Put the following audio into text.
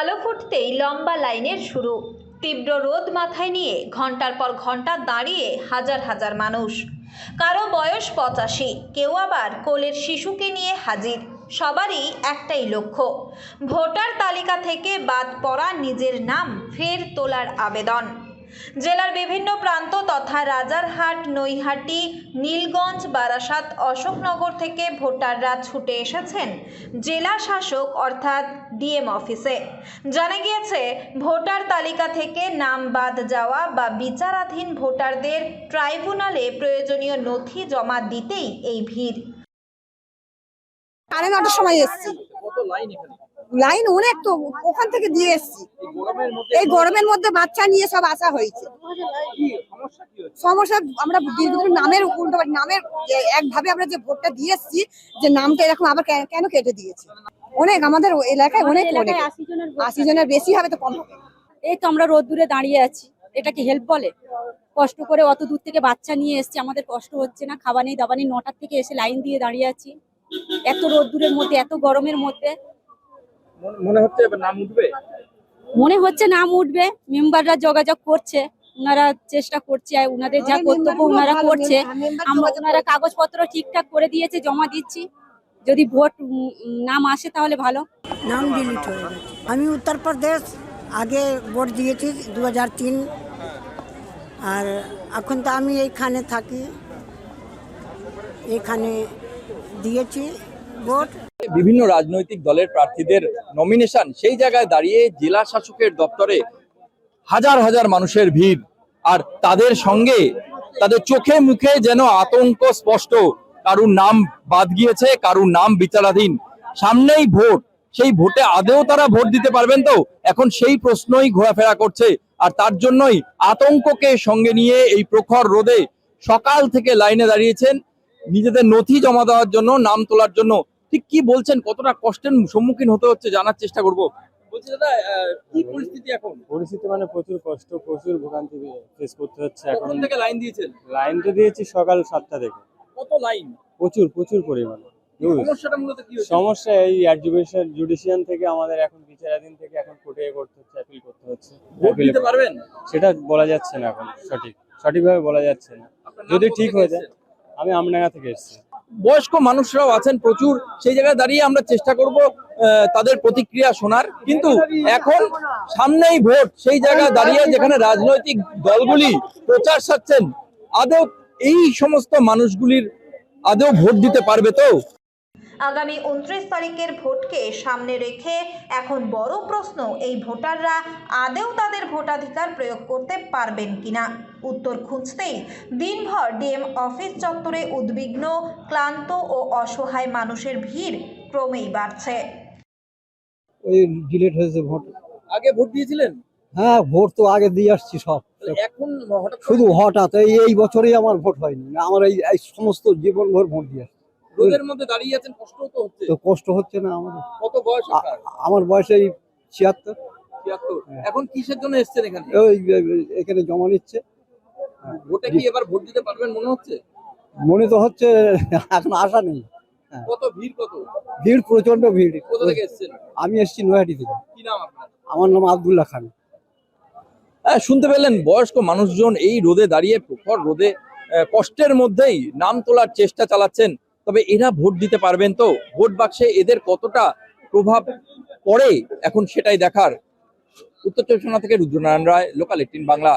আলো ফুটতেই লম্বা লাইনের শুরু। তীব্র রোদ মাথায় নিয়ে ঘন্টার পর ঘন্টা দাঁড়িয়ে হাজার হাজার মানুষ। কারো বয়স 85, কেউ আবার কোলের শিশুকে নিয়ে হাজির। সবারই একটাই লক্ষ্য, ভোটার তালিকা থেকে বাদ পড়া নিজের নাম ফের তোলার আবেদন। জেলার বিভিন্ন প্রান্ত তথা রাজারহাট, নৈহাটি, নীলগঞ্জ, বারাসাত, অশোকনগর থেকে ভোটাররা ছুটে এসেছেন জেলা শাসক অর্থাৎ ডিএম অফিসে। জানা গিয়েছে, ভোটার তালিকা থেকে নাম বাদ যাওয়া বা বিচারাধীন ভোটারদের ট্রাইব্যুনালে প্রয়োজনীয় নথি জমা দিতেই এই ভিড়। 9:30টার সময় এসেছি। লাইন অনেক, তো ওখান থেকে দিয়ে এসেছি। এই গরমের মধ্যে বাচ্চা নিয়ে সব আসা হয়েছে। সমস্যা আমরা দীর্ঘদিন নামের উল্টো নামের একভাবে আমরা যে ভোটটা দিয়ে এসেছি, যে নামটা এরকম আবার কেন কেটে দিয়েছে। অনেক আমাদের এলাকায় অনেক 80 জনের বেশি হবে, তো কম হবে। এই তো আমরা রোদ্দুরে দাঁড়িয়ে আছি, এটা কি হেল্প বলে? কষ্ট করে অত দূর থেকে বাচ্চা নিয়ে এসেছি, আমাদের কষ্ট হচ্ছে না? খাওয়া নেই দাওয়া নেই, 9টার থেকে এসে লাইন দিয়ে দাঁড়িয়ে আছি, এত রোদ্দুরের মধ্যে, এত গরমের মধ্যে। মনে হচ্ছে এবার নাম উঠবে, মনে হচ্ছে নাম উঠবে। মেম্বাররা যোগাযোগ করছে, ওনারা চেষ্টা করছে, ওনাদের যা কর্তব্য ওনারা করছে। ওনারা কাগজপত্র ঠিকঠাক করে দিয়েছে, জমা দিচ্ছি। যদি ভোট নাম আসে তাহলে ভালো। নাম ডিলিট হয়ে গেছে। আমি উত্তরপ্রদেশ আগে ভোট দিয়েছি 2003, আর এখন তো আমি এইখানে থাকি, এখানে দিয়েছি ভোট। বিভিন্ন রাজনৈতিক দলের প্রার্থীদের নমিনেশন, সেই জায়গায় দাঁড়িয়ে জেলা শাসকের দপ্তরে হাজার হাজার মানুষের ভিড়, আর তাদের সঙ্গে তাদের চোখে মুখে যেন আতঙ্ক স্পষ্ট। কারুর নাম বাদ গিয়েছে, কারুর নাম বিচারাধীন। সামনেই ভোট, সেই ভোটে আদেও তারা ভোট দিতে পারবেন তো? এখন সেই প্রশ্নই ঘোরাফেরা করছে, আর তার জন্যই আতঙ্ককে সঙ্গে নিয়ে এই প্রখর রোদে সকাল থেকে লাইনে দাঁড়িয়েছেন নিজেদের নথি জমা দেওয়ার জন্য, নাম তোলার জন্য। ঠিক কি বলছেন, কতটা কষ্টের সম্মুখীন হতে হচ্ছে জানার চেষ্টা করব। বলছি দাদা, কি পরিস্থিতি এখন? পরিস্থিতি মানে প্রচুর কষ্ট, প্রচুর ভোগান্তি ফেস করতে হচ্ছে। এখন থেকে লাইন দিয়েছেন? লাইন তো দিয়েছি সকাল 7টা থেকে। কত লাইন? প্রচুর পরিমাণে। সমস্যাটা মূলত কি হচ্ছে? সমস্যা এই জুডিশিয়াল থেকে আমাদের এখন বিচারাধীন থেকে এখন কোর্টে করতে হচ্ছে, অ্যাপিল করতে হচ্ছে। ভোট দিতে পারবেন? সেটা বলা যাচ্ছে না এখন, সঠিকভাবে বলা যাচ্ছে না। যদি ঠিক হয়ে যায়। আমি আমডাঙ্গা থেকে এসেছি। বয়স্ক মানুষরাও আছেন প্রচুর, সেই জায়গায় দাঁড়িয়ে আমরা চেষ্টা করব তাদের প্রতিক্রিয়া শোনার। কিন্তু এখন সামনেই ভোট, সেই জায়গায় দাঁড়িয়ে যেখানে রাজনৈতিক দলগুলি প্রচার সারছেন, আদৌ এই সমস্ত মানুষগুলির আদৌ ভোট দিতে পারবে তো? আগামী 29 তারিখের ভোটকে সামনে রেখে এখন বড় প্রশ্ন, এই ভোটাররা আদেও তাদের ভোটাধিকার প্রয়োগ করতে পারবেন কিনা। উত্তর খুঁজতেই দিনভর ডিএম অফিস চত্বরে উদ্বিগ্ন, ক্লান্ত ও অসহায় মানুষের ভিড় ক্রমেই বাড়ছে। ওই ডিলেট হয়েছে ভোট। আগে ভোট দিয়েছিলেন? হ্যাঁ, ভোট তো আগে দিয়ে আসছি সব। এখন শুধু হঠাৎ এই বছরেই আমার ভোট হয়নি, আমার এই সমস্ত জীবন ভর ভোট দিয়ে আসছি। রোদের মধ্যে দাঁড়িয়ে আছেন, কষ্ট তো হচ্ছে? তো কষ্ট হচ্ছে না আমাদের? কত বয়স আপনার? আমার বয়স এই 76। এখন কিসের জন্য এসেছেন এখানে? এখানে জমা নিচ্ছে। ভোটে কি এবার ভোট দিতে পারবেন মনে হচ্ছে? মনে তো হচ্ছে, এখন আশা নেই। কত ভিড়, কত ভিড়, প্রচন্ড ভিড়। কোথা থেকে এসেছেন? আমি এসেছি নৈহাটি থেকে। কি নাম আপনার? আমার নাম আব্দুল্লাহ খান। শুনতে পেলেন, বয়স্ক মানুষজন এই রোদে দাঁড়িয়ে, প্রখর রোদে কষ্টের মধ্যেই নাম তোলার চেষ্টা চালাচ্ছেন। তবে এরা ভোট দিতে পারবেন তো? ভোট বাক্সে এদের কতটা প্রভাব পড়ে এখন সেটাই দেখার। উত্তর চব্বিশ পরগনা থেকে রুদ্রনারায়ণ রায়, লোকাল 18 বাংলা।